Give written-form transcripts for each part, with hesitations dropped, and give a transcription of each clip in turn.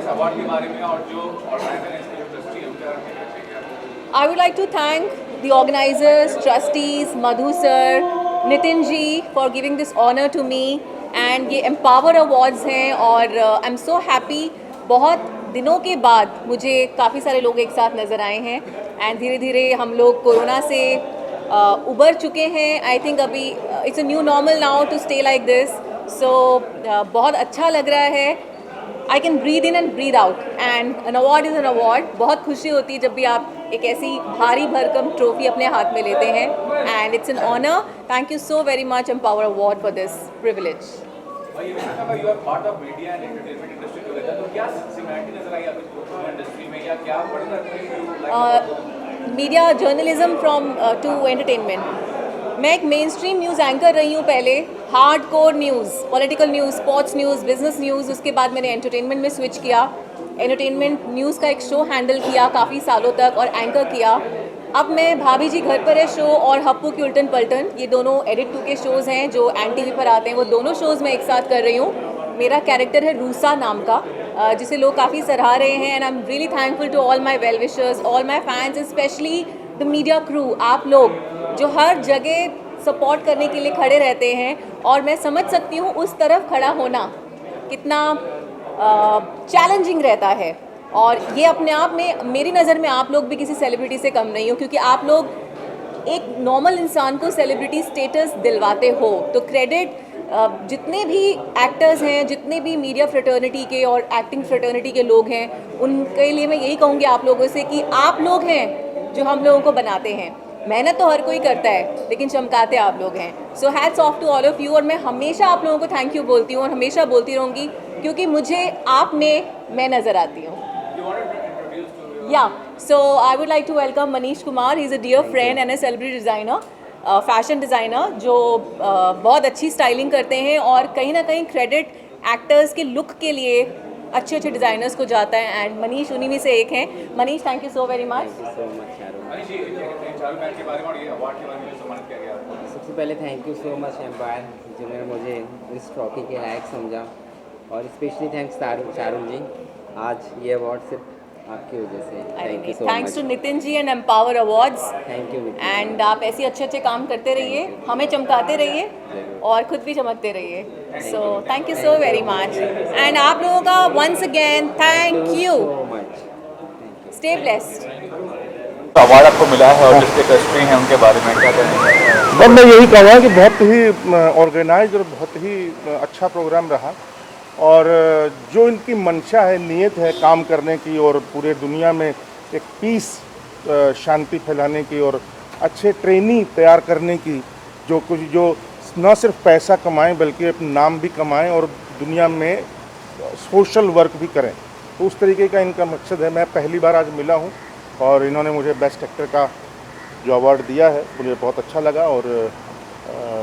Award के बारे में और जो ऑर्गेनाइजर इंडस्ट्री है उनके बारे में I would like to thank the organizers, trustees, Madhu sir, Nitin ji for giving this honor to me and ये Empower Awards हैं और I'm so happy बहुत दिनों के बाद मुझे काफ़ी सारे लोग एक साथ नज़र आए हैं एंड धीरे धीरे हम लोग कोरोना से उबर चुके हैं. आई थिंक अभी it's a new normal now to stay like this. So बहुत अच्छा लग रहा है. I can breathe in and breathe out and an award is an award. बहुत खुशी होती है जब भी आप एक ऐसी भारी भरकम ट्रॉफी अपने हाथ में लेते हैं and it's an honour. Thank you so very much Empower award for this privilege. और ये देखा था you are part of media and entertainment industry together, तो क्या सिमिलरिटी नजर आई आपको इंडस्ट्री में या क्या बढ़कर media journalism from to entertainment. मैं एक मेन स्ट्रीम न्यूज़ एंकर रही हूँ पहले. Hard core news, political news, sports news, business news. उसके बाद मैंने एंटरटेनमेंट में स्विच किया. एंटरटेनमेंट न्यूज़ का एक शो हैंडल किया काफ़ी सालों तक और एंकर किया. अब मैं भाभी जी घर पर है शो और हप्पू की उल्टन पलटन, ये दोनों एडिट 2 के शोज़ हैं जो एन टीवी पर आते हैं. वो दोनों शोज़ मैं एक साथ कर रही हूँ. मेरा कैरेक्टर है रूसा नाम का, जिसे लोग काफ़ी सराह रहे हैं and I am really thankful to all my well wishers, all my fans, specially the media crew. आप लोग जो हर जगह सपोर्ट करने के लिए खड़े रहते हैं और मैं समझ सकती हूँ उस तरफ खड़ा होना कितना चैलेंजिंग रहता है. और ये अपने आप में मेरी नज़र में आप लोग भी किसी सेलिब्रिटी से कम नहीं हो, क्योंकि आप लोग एक नॉर्मल इंसान को सेलिब्रिटी स्टेटस दिलवाते हो. तो क्रेडिट जितने भी एक्टर्स हैं, जितने भी मीडिया फ्रेटर्निटी के और एक्टिंग फ्रेटर्निटी के लोग हैं, उनके लिए मैं यही कहूँगी आप लोगों से कि आप लोग हैं जो हम लोगों को बनाते हैं. मेहनत तो हर कोई करता है लेकिन चमकाते आप लोग हैं. So hats off to all of you. और मैं हमेशा आप लोगों को थैंक यू बोलती हूँ और हमेशा बोलती रहूँगी क्योंकि मुझे आप में मैं नज़र आती हूँ. Yeah, so I would like to welcome Manish Kumar. He's a dear friend and a celebrity designer, fashion designer, जो बहुत अच्छी स्टाइलिंग करते हैं और कहीं ना कहीं क्रेडिट एक्टर्स के लुक के लिए अच्छे अच्छे डिज़ाइनर्स को जाता है एंड मनीष उन्हीं में से एक हैं. Manish, thank you so very much. सबसे पहले thank you so much Empire जिन्होंने मुझे इस ट्रॉफी के लायक समझा, और स्पेशली थैंक्स चारुल जी. आज ये अवार्ड सिर्फ आपकी वजह से. Thank you so much. Thanks to Nitin ji and Empower Awards. Thank you and आप ऐसे अच्छे अच्छे काम करते रहिए, हमें चमकाते रहिए और खुद भी चमकते रहिए. So thank you so very much and आप लोगों का once again thank you. Stay blessed. Award आपको मिला है और जिसके ट्रस्टी हैं उनके बारे में क्या कहेंगे? बस मैं यही कहूँगा कि बहुत ही ऑर्गेनाइज और बहुत ही अच्छा प्रोग्राम रहा, और जो इनकी मंशा है, नीयत है काम करने की और पूरे दुनिया में एक पीस, शांति फैलाने की और अच्छे ट्रेनी तैयार करने की, जो कुछ जो न सिर्फ पैसा कमाएं बल्कि अपना नाम भी कमाएं और दुनिया में सोशल वर्क भी करें, तो उस तरीके का इनका मकसद है. मैं पहली बार आज मिला हूं और इन्होंने मुझे बेस्ट एक्टर का जो अवार्ड दिया है मुझे बहुत अच्छा लगा, और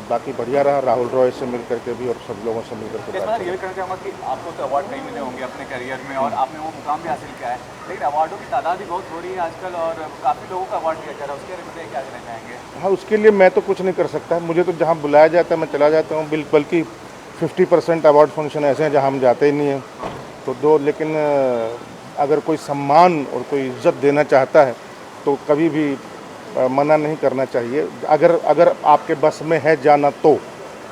बाकी बढ़िया रहा. राहुल रॉय से मिल करके भी और सब लोगों से मिल करके. मैं ये कहना चाहूँगा कि आपको तो अवार्ड नहीं मिले होंगे अपने करियर में और आपने वो मुकाम भी हासिल किया है, लेकिन अवार्डों की तादाद भी बहुत हो रही है आजकल और काफ़ी लोगों का अवार्ड दिया जा रहा है. उसके बारे में क्या कहना चाहेंगे? हाँ, उसके लिए मैं तो कुछ नहीं कर सकता. मुझे तो जहाँ बुलाया जाता है मैं चला जाता हूँ. बल्कि 50% अवार्ड फंक्शन ऐसे हैं जहाँ हम जाते ही नहीं हैं. तो लेकिन अगर कोई सम्मान और कोई इज्जत देना चाहता है तो कभी भी मना नहीं करना चाहिए. अगर आपके बस में है जाना तो,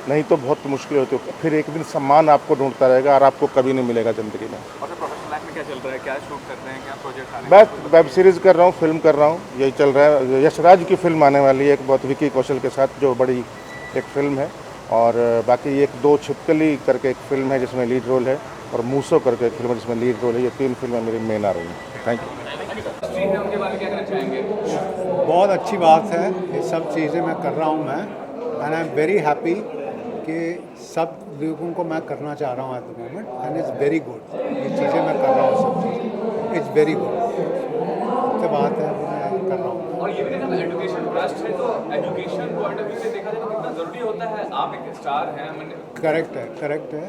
नहीं तो बहुत मुश्किल होती है. फिर एक दिन सम्मान आपको ढूंढता रहेगा और आपको कभी नहीं मिलेगा ज़िंदगी में. और प्रोफेशनल लाइफ में क्या चल रहा है, क्या शूट करते हैं, क्या प्रोजेक्ट? बस वेब सीरीज़ कर रहा हूँ, फिल्म कर रहा हूँ, यही चल रहा है. यशराज की फिल्म आने वाली है एक बहुत, विकी कौशल के साथ, जो बड़ी एक फिल्म है. और बाकी 1-2 छिपकली करके एक फिल्म है जिसमें लीड रोल है, और मूसो करके एक फिल्म है जिसमें लीड रोल है. ये 3 फिल्में मेरी मेन आ रही हैं. Thank you. उनके बारे में क्या कहना चाहेंगे? बहुत अच्छी बात है, ये सब चीज़ें मैं कर रहा हूँ मैं, and I am very happy कि सब लोगों को मैं करना चाह रहा हूँ at the moment, and it's very good. ये चीज़ें मैं कर रहा हूँ, सब चीज़ें इट्स वेरी गुड. सबसे बात है मैं कर रहा हूँ. और ये भी देखा एजुकेशन ट्रस्ट है, तो एजुकेशन पॉइंट ऑफ व्यू से देखा जाए तो कितना ज़रूरी होता है. आप एक स्टार हैं. करेक्ट है.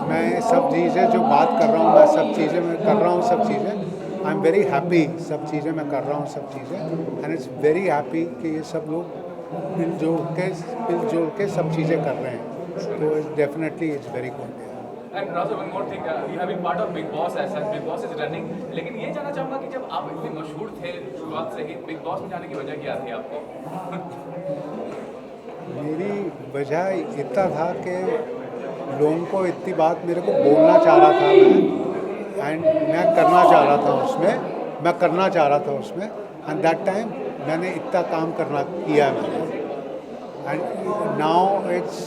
मैं सब चीज़ें जो बात कर रहा हूँ, मैं सब चीज़ें मैं कर रहा हूँ, सब चीज़ें आई एम वेरी हैप्पी, सब चीज़ें मैं कर रहा हूँ, सब चीज़ें, एंड इट्स वेरी हैप्पी कि ये सब लोग मिलजुल के सब चीज़ें कर रहे हैं, तो definitely it's very good. And also one more thing, you have been part of Big Boss as such, Big Boss is running. लेकिन ये जानना चाहूँगा कि जब आप इतने मशहूर थे शुरुआत से ही, Big Boss में जाने की वजह क्या थी आपकी? मेरी वजह इतना था कि लोगों को इतनी बात मेरे को बोलना चाह रहा था मैं, एंड मैं करना चाह रहा था उसमें, एंड दैट टाइम मैंने इतना काम किया मैंने, एंड नाउ इट्स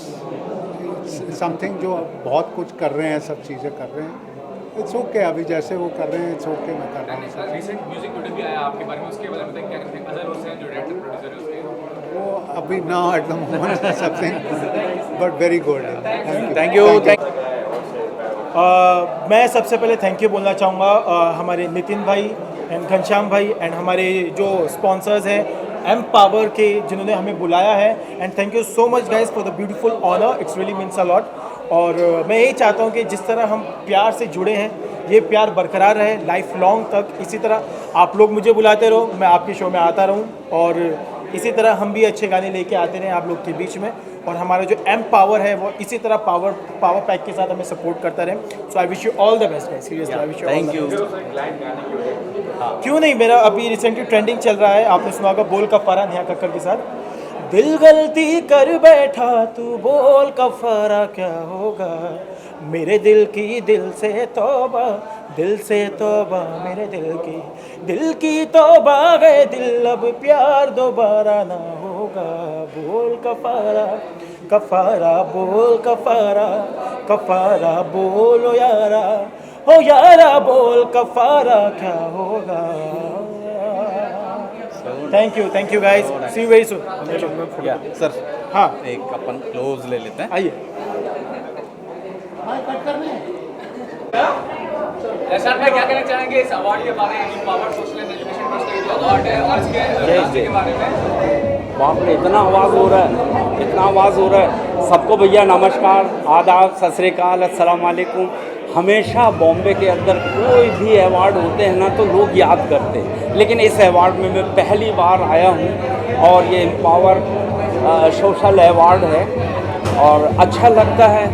समथिंग जो बहुत कुछ कर रहे हैं, सब चीज़ें कर रहे हैं, इट्स ओके, अभी जैसे वो कर रहे हैं इट्स ओके, मैं कर रहा हूँ। रिसेंट म्यूजिक वीडियो भी आया आपके बारे में, उसके बारे में बताइए क्या करते हैं? अजहर हुसैन जो डायरेक्टर प्रोड्यूसर है उसके, वो अभी now at the moment something but very good. Thank you. मैं सबसे पहले थैंक यू बोलना चाहूँगा हमारे नितिन भाई एंड घनश्याम भाई एंड हमारे जो स्पॉन्सर्स हैं एम्पावर के, जिन्होंने हमें बुलाया है, and thank you so much guys for the beautiful honour, it's really means a lot. और मैं यही चाहता हूँ कि जिस तरह हम प्यार से जुड़े हैं, ये प्यार बरकरार रहे लाइफ लॉन्ग तक। इसी तरह आप लोग मुझे बुलाते रहो, मैं आपके शो में आता रहूँ, और इसी तरह हम भी अच्छे गाने लेके आते रहें आप लोग के बीच में, और हमारा जो एम्पावर है वो इसी तरह पावर पैक के साथ हमें सपोर्ट करता रहे। So I wish you all the best guys, seriously I wish you all the best. क्यों नहीं, मेरा अभी रिसेंटली ट्रेंडिंग चल रहा है, आपने सुना होगा बोल कफारा नेहा कक्कड़ के साथ। दिल गलती कर बैठा तू बोल कफारा क्या होगा, मेरे दिल की दिल से तौबा मेरे दिल की तौबा गए दिल, अब प्यार दोबारा ना होगा। बोल कफारा बोल कफारा बोलो यारा, हो यारा बोल कफारा क्या होगा। Thank you guys, see you very soon. Sir हाँ एक अपन क्लोज ले लेते हैं। आइए। एहसान भाई क्या कहना चाहेंगे इस अवार्ड के बारे में, power social and education trust का जो अवार्ड है, और इसके रास्ते के बारे में? बाप रे, इतना आवाज़ हो रहा है, सबको भैया नमस्कार, आदाब, सत श्री अकाल, अस्सलाम वालेकुम। हमेशा बॉम्बे के अंदर कोई भी अवार्ड होते हैं ना तो लोग याद करते हैं, लेकिन इस अवार्ड में मैं पहली बार आया हूँ, और ये एम्पावर सोशल अवार्ड है, और अच्छा लगता है।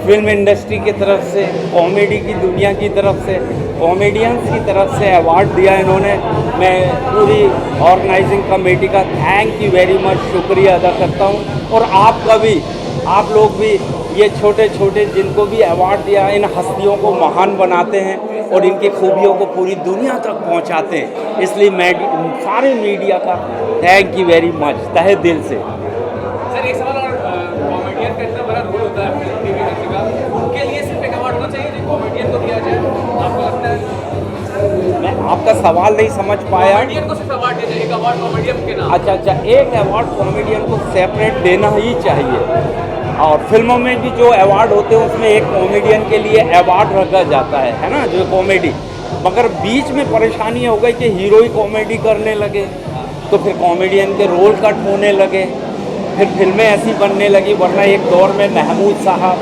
फिल्म इंडस्ट्री की तरफ से, कॉमेडी की दुनिया की तरफ से, कॉमेडियंस की तरफ से अवार्ड दिया इन्होंने। मैं पूरी ऑर्गेनाइजिंग कमेटी का थैंक यू वेरी मच शुक्रिया अदा करता हूँ, और आपका भी, आप लोग भी ये छोटे छोटे जिनको भी अवार्ड दिया, इन हस्तियों को महान बनाते हैं और इनकी खूबियों को पूरी दुनिया तक पहुँचाते हैं। इसलिए सारे मीडिया का थैंक यू वेरी मच तहे दिल से। सर एक सवाल और, कॉमेडियन का इतना बड़ा रोल होता है फिल्म टीवी इंडस्ट्री का, उनके लिए सिर्फ एक अवार्ड होना चाहिए जो कॉमेडियन को दिया जाए, आपको लगता है? मैं आपका सवाल नहीं समझ पाया। कॉमेडियन को सिर्फ अवार्ड दिया जाए, एक अवार्ड कॉमेडियन के नाम? अच्छा, एक अवार्ड कॉमेडियन को सेपरेट देना ही चाहिए, और फिल्मों में भी जो अवार्ड होते हैं उसमें एक कॉमेडियन के लिए अवार्ड रखा जाता है ना, जो कॉमेडी। मगर बीच में परेशानी हो गई कि हीरो ही कॉमेडी करने लगे, तो फिर कॉमेडियन के रोल कट होने लगे, फिर फिल्में ऐसी बनने लगी। वरना एक दौर में महमूद साहब,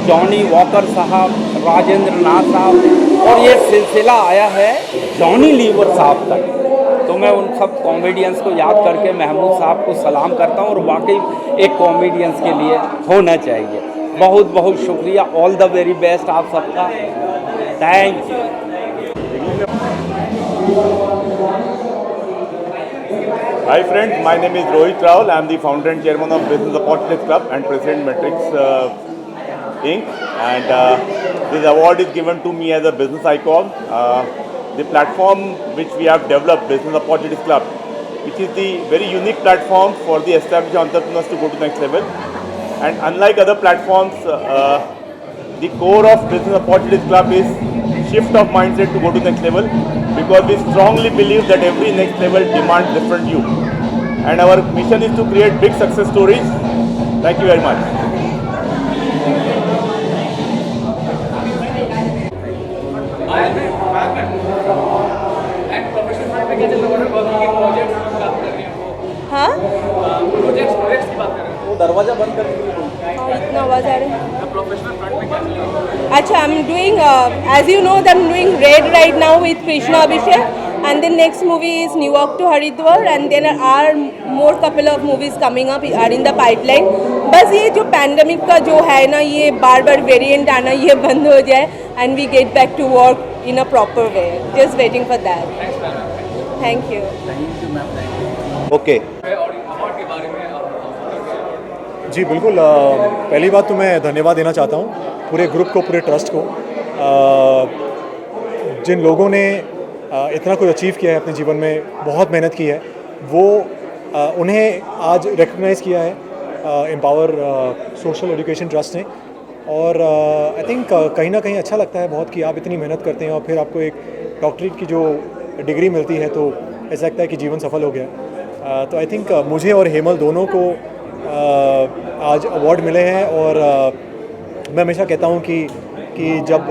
जॉनी वॉकर साहब, राजेंद्र नाथ साहब, और ये सिलसिला आया है जॉनी लीवर साहब तक। तो मैं उन सब कॉमेडियंस को याद करके महमूद साहब को सलाम करता हूँ, और वाकई एक कॉमेडियंस के लिए होना चाहिए। बहुत बहुत शुक्रिया, ऑल द वेरी बेस्ट आप सबका, thank you. Hi friends, my name is Rohit Raul. I am the founder and chairman of Business Opportunities Club and President Matrix Inc. And this award is given to me as a business icon. The platform which we have developed, Business Opportunities Club, which is the very unique platform for the established entrepreneurs to go to the next level. And unlike other platforms, the core of Business Opportunities Club is shift of mindset to go to the next level, because we strongly believe that every next level demands different you. And our mission is to create big success stories. Thank you very much. And professional front पे क्या चल रहा है? Projects की बात कर रही हैं वो, हाँ प्रोजेक्ट्स की बात कर रहे हैं। वो दरवाजा बंद करने के लिए बोलते हैं। और इतना आवाज़ आ रहा है। प्रोफेशनल फ्रंट में क्या चल रहा है? अच्छा, I am doing as you know that I am doing raid right now with Krishna Abhishek, and the next movie is New York to Haridwar, and then are more couple of movies coming up are in the pipeline. बस ये जो pandemic का जो है ना, ये बार बार variant आना ये बंद हो जाए and we get back to work in a proper way. Just waiting for that. Thank you. Okay और अवार्ड के बारे में आप जी बिल्कुल। पहली बात तो मैं धन्यवाद देना चाहता हूँ पूरे ग्रुप को, पूरे ट्रस्ट को। जिन लोगों ने इतना कुछ अचीव किया है अपने जीवन में, बहुत मेहनत की है, वो उन्हें आज रिकग्नाइज़ किया है एम्पावर सोशल एजुकेशन ट्रस्ट ने। और आई थिंक कहीं ना कहीं अच्छा लगता है बहुत कि आप इतनी मेहनत करते हैं और फिर आपको एक डॉक्टरेट की जो डिग्री मिलती है तो ऐसा लगता है कि जीवन सफल हो गया। तो आई थिंक मुझे और हेमल दोनों को आज अवार्ड मिले हैं। और मैं हमेशा कहता हूँ कि जब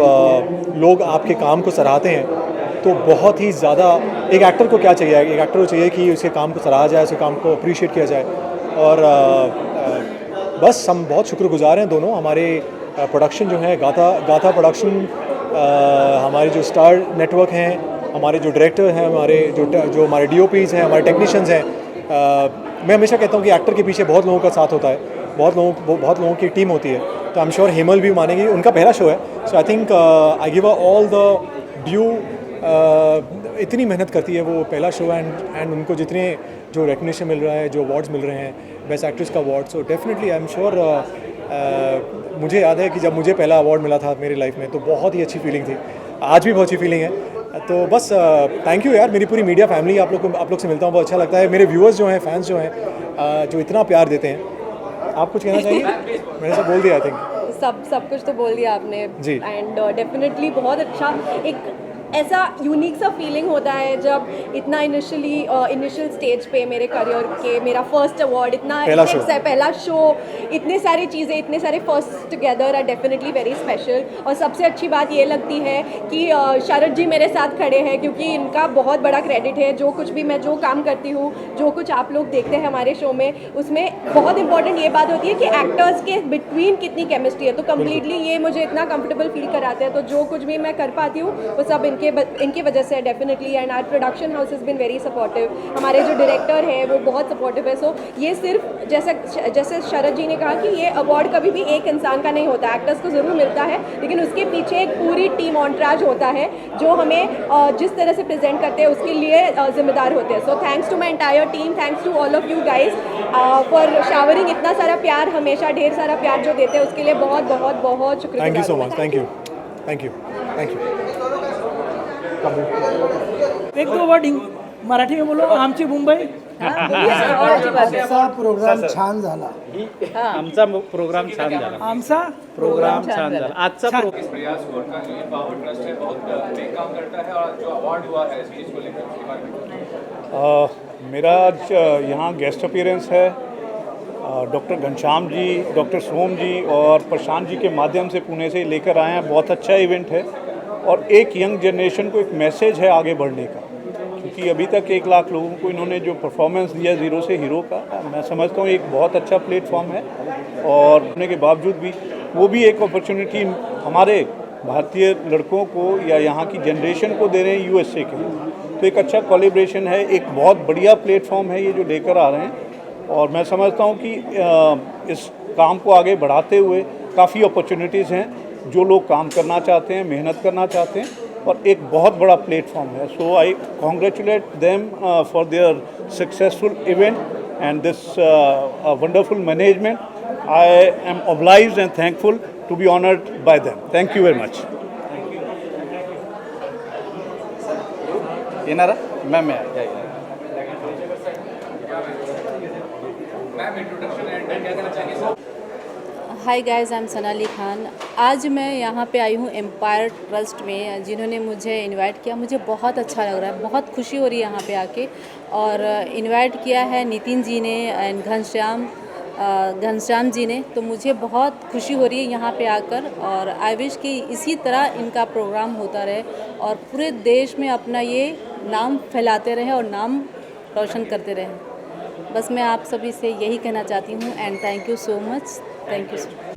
लोग आपके काम को सराहते हैं तो बहुत ही ज़्यादा, एक एक्टर को क्या चाहिए, एक एक्टर को चाहिए कि उसके काम को सराहा जाए, उसके काम को अप्रिशिएट किया जाए। और बस हम बहुत शुक्रगुजार हैं दोनों। हमारे प्रोडक्शन जो है गाथा प्रोडक्शन, हमारे जो स्टार नेटवर्क हैं, हमारे जो डायरेक्टर हैं, हमारे जो हमारे DOPs हैं, हमारे टेक्नीशियंस हैं। मैं हमेशा कहता हूँ कि एक्टर के पीछे बहुत लोगों का साथ होता है, बहुत लोगों की टीम होती है। तो आई एम श्योर हेमल भी मानेगी, उनका पहला शो है। So I think I give all the due. इतनी मेहनत करती है वो, पहला शो एंड उनको जितने जो रिकग्निशन मिल रहा है, जो अवार्ड्स मिल रहे हैं, बेस्ट एक्ट्रेस का award. So definitely I am sure, मुझे याद है कि जब मुझे पहला अवार्ड मिला था मेरी लाइफ में तो बहुत ही अच्छी फीलिंग थी, आज भी बहुत अच्छी फीलिंग है। तो बस थैंक यू यार, मेरी पूरी मीडिया फैमिली, आप लोग से मिलता हूँ, बहुत अच्छा लगता है। मेरे व्यूअर्स जो हैं, फैंस जो हैं, जो इतना प्यार देते हैं। आप कुछ कहना चाहिए? मैंने सब बोल दिया आई थिंक। सब कुछ तो बोल दिया आपने जी। एंड डेफिनेटली बहुत अच्छा, एक ऐसा यूनिक सा फीलिंग होता है जब इतना इनिशियल स्टेज पे मेरे करियर के मेरा फर्स्ट अवार्ड, इतना पहला शो, इतने सारी चीज़ें, इतने सारे first together are definitely very special. और सबसे अच्छी बात ये लगती है कि शरद जी मेरे साथ खड़े हैं, क्योंकि इनका बहुत बड़ा क्रेडिट है। जो कुछ भी मैं जो काम करती हूँ, जो कुछ आप लोग देखते हैं हमारे शो में, उसमें बहुत इंपॉर्टेंट ये बात होती है कि एक्टर्स के बिटवीन कितनी केमिस्ट्री है। तो कम्प्लीटली ये मुझे इतना कंफर्टेबल फील कराते हैं। तो जो कुछ भी मैं कर पाती हूँ वो सब इनके वजह से definitely. And our production house is been very supportive. हमारे जो डायरेक्टर है वो बहुत सपोर्टिव है। सो ये सिर्फ जैसे शरद जी ने कहा कि ये अवार्ड कभी भी एक इंसान का नहीं होता, एक्टर्स को ज़रूर मिलता है, लेकिन उसके पीछे एक पूरी टीम ऑनट्राज होता है जो हमें जिस तरह से प्रेजेंट करते हैं उसके लिए जिम्मेदार होते हैं। So thanks to my entire team, thanks to all of you guys for showering इतना सारा प्यार, हमेशा ढेर सारा प्यार जो देते हैं उसके लिए बहुत बहुत बहुत शुक्रिया। Thank you so much. Thank you. एक दो वर्ड मराठी में बोलो, आमची मुंबई। आमचा प्रोग्राम छान झाला। आमचा प्रोग्राम छान झाला। आमचा प्रोग्राम छान झाला। आजचा इस प्रयास को का पावर ट्रस्ट है, बहुत नेक काम करता है। और जो अवार्ड हुआ है इस चीज़ को लेकर, उसके बारे में मेरा आज यहाँ गेस्ट अपीयरेंस है। डॉक्टर घनश्याम जी, डॉक्टर सोम जी और प्रशांत जी के माध्यम से पुणे से लेकर आए हैं। बहुत अच्छा इवेंट है और एक यंग जनरेशन को एक मैसेज है आगे बढ़ने का, क्योंकि अभी तक 1 लाख लोगों को इन्होंने जो परफॉर्मेंस दिया ज़ीरो से हीरो का, मैं समझता हूँ एक बहुत अच्छा प्लेटफॉर्म है। और होने के बावजूद भी वो भी एक अपॉर्चुनिटी हमारे भारतीय लड़कों को या यहाँ की जनरेशन को दे रहे हैं USA के। तो एक अच्छा कोलैबोरेशन है, एक बहुत बढ़िया प्लेटफॉर्म है ये जो लेकर आ रहे हैं। और मैं समझता हूँ कि इस काम को आगे बढ़ाते हुए काफ़ी अपॉर्चुनिटीज़ हैं। जो लोग काम करना चाहते हैं, मेहनत करना चाहते हैं, और एक बहुत बड़ा प्लेटफॉर्म है। So I congratulate them for their successful event and this wonderful management. I am obliged and thankful to be honored by them. Thank you very much. येणार ma'am hi guys, I am Sanali Khan. आज मैं यहाँ पे आई हूँ empire trust में, जिन्होंने मुझे invite किया। मुझे बहुत अच्छा लग रहा है, बहुत खुशी हो रही है यहाँ पे आके। और इनवाइट किया है नितिन जी ने एंड घनश्याम जी ने, तो मुझे बहुत खुशी हो रही है यहाँ पे आकर। और आई विश कि इसी तरह इनका प्रोग्राम होता रहे और पूरे देश में अपना ये नाम फैलाते रहे और नाम रोशन करते रहे। बस मैं आप सभी से यही कहना चाहती हूँ and thank you so much, thank you so much.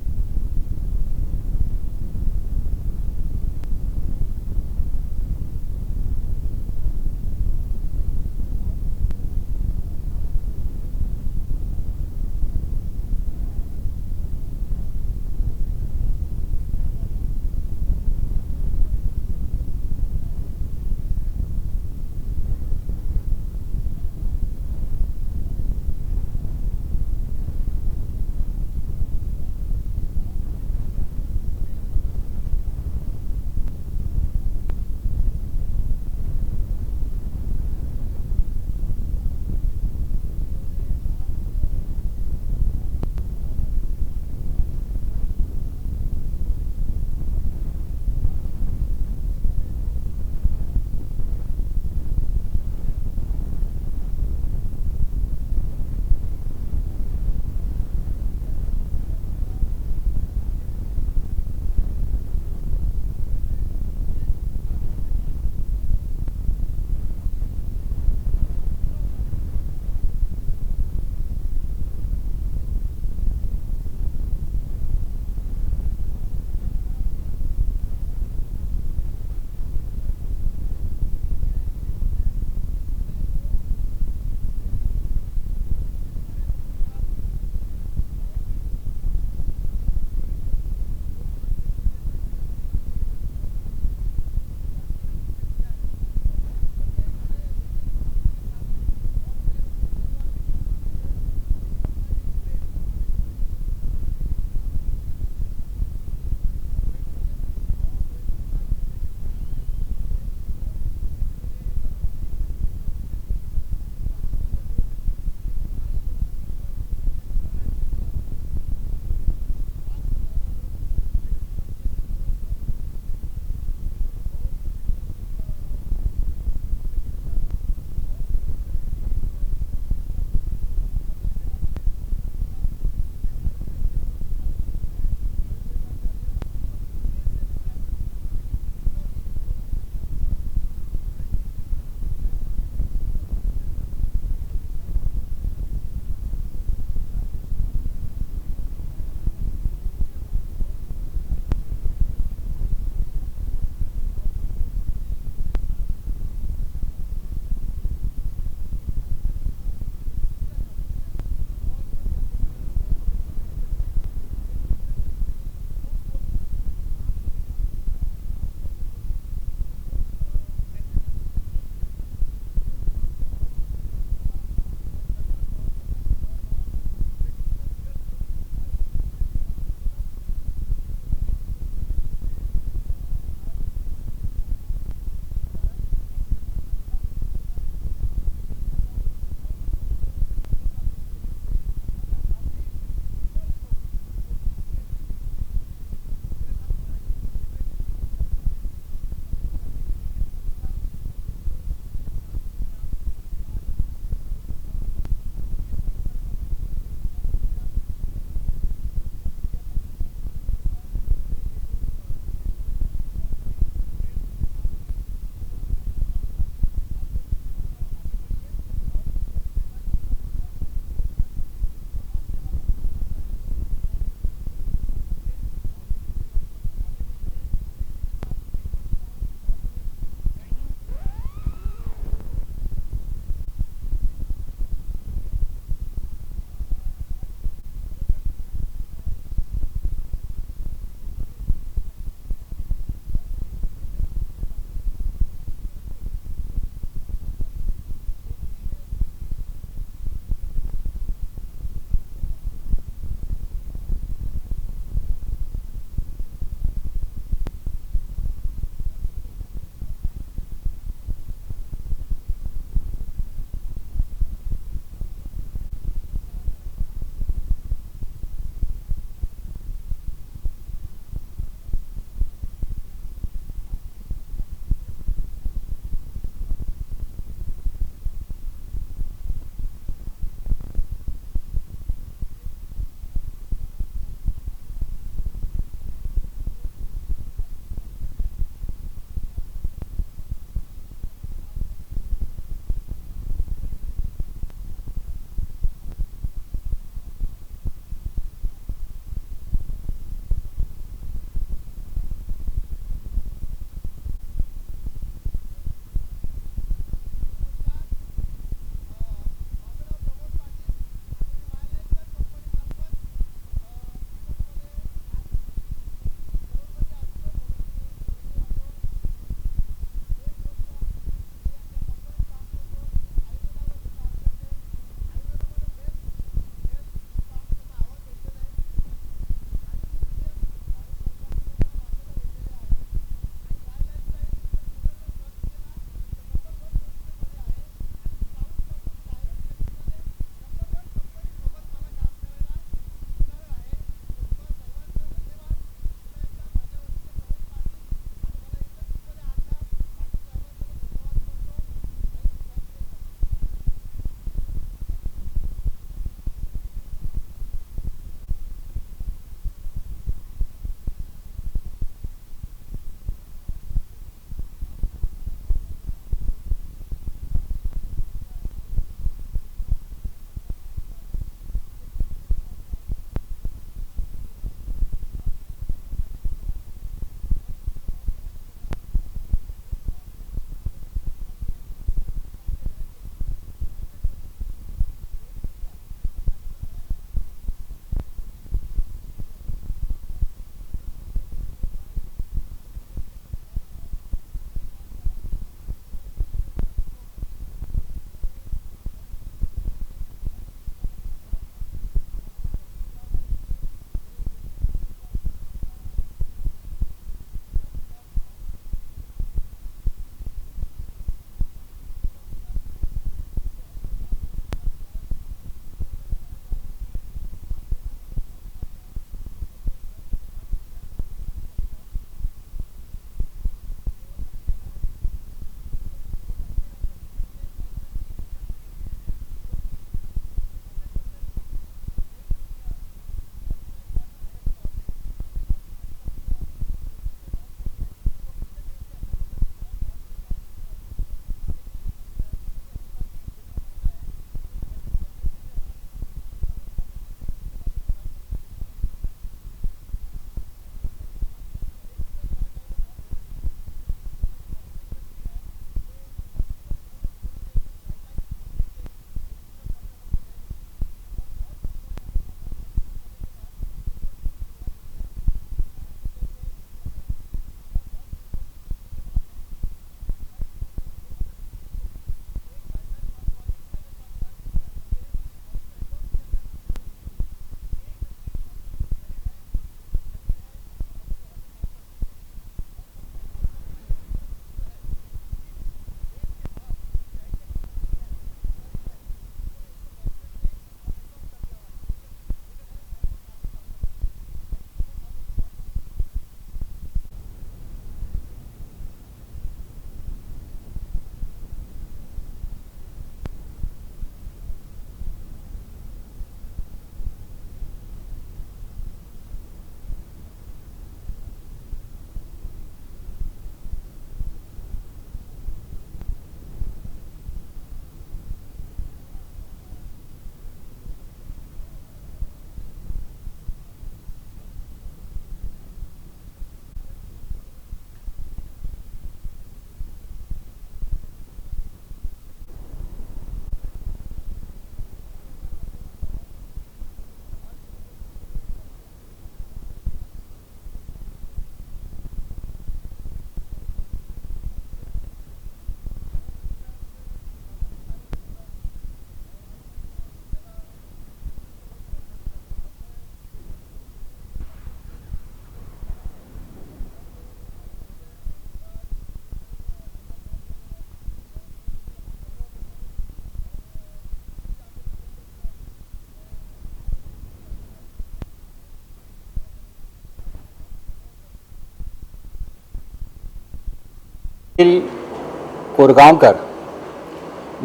Korgaonkar,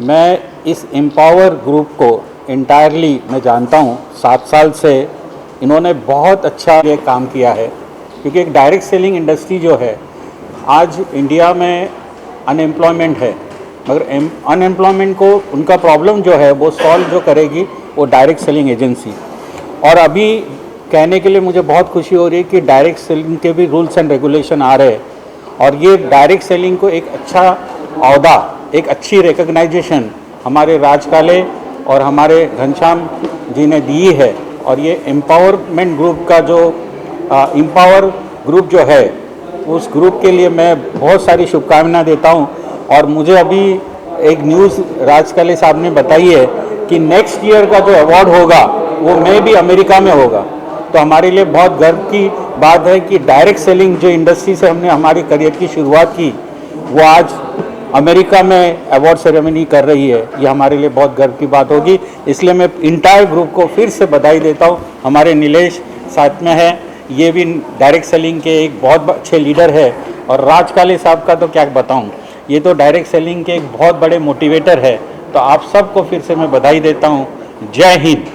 मैं इस एम्पावर ग्रुप को इंटायरली मैं जानता हूँ। 7 साल से इन्होंने बहुत अच्छा ये काम किया है, क्योंकि एक डायरेक्ट सेलिंग इंडस्ट्री जो है आज इंडिया में अनएम्प्लॉयमेंट है, मगर अनएम्प्लॉयमेंट को उनका प्रॉब्लम जो है वो सॉल्व जो करेगी वो डायरेक्ट सेलिंग एजेंसी। और अभी कहने के लिए मुझे बहुत खुशी हो रही है कि डायरेक्ट सेलिंग के भी रूल्स एंड रेगुलेशन आ रहे हैं, और ये डायरेक्ट सेलिंग को एक अच्छा औहदा, एक अच्छी रिकग्नाइजेशन हमारे राज काले और हमारे घनश्याम जी ने दी है। और ये एम्पावरमेंट ग्रुप का जो एम्पावर ग्रुप जो है, उस ग्रुप के लिए मैं बहुत सारी शुभकामनाएं देता हूं। और मुझे अभी एक न्यूज़ राज काले साहब ने बताई है कि नेक्स्ट ईयर का जो अवार्ड होगा वो मे भी अमेरिका में होगा। तो हमारे लिए बहुत गर्व की बात है कि डायरेक्ट सेलिंग जो इंडस्ट्री से हमने हमारी करियर की शुरुआत की, वो आज अमेरिका में अवार्ड सेरेमनी कर रही है। ये हमारे लिए बहुत गर्व की बात होगी। इसलिए मैं इंटायर ग्रुप को फिर से बधाई देता हूँ। हमारे नीलेश साथ में है, ये भी डायरेक्ट सेलिंग के एक बहुत अच्छे लीडर है। और राज काले साहब का तो क्या बताऊँ, ये तो डायरेक्ट सेलिंग के एक बहुत बड़े मोटिवेटर है। तो आप सबको फिर से मैं बधाई देता हूँ। जय हिंद।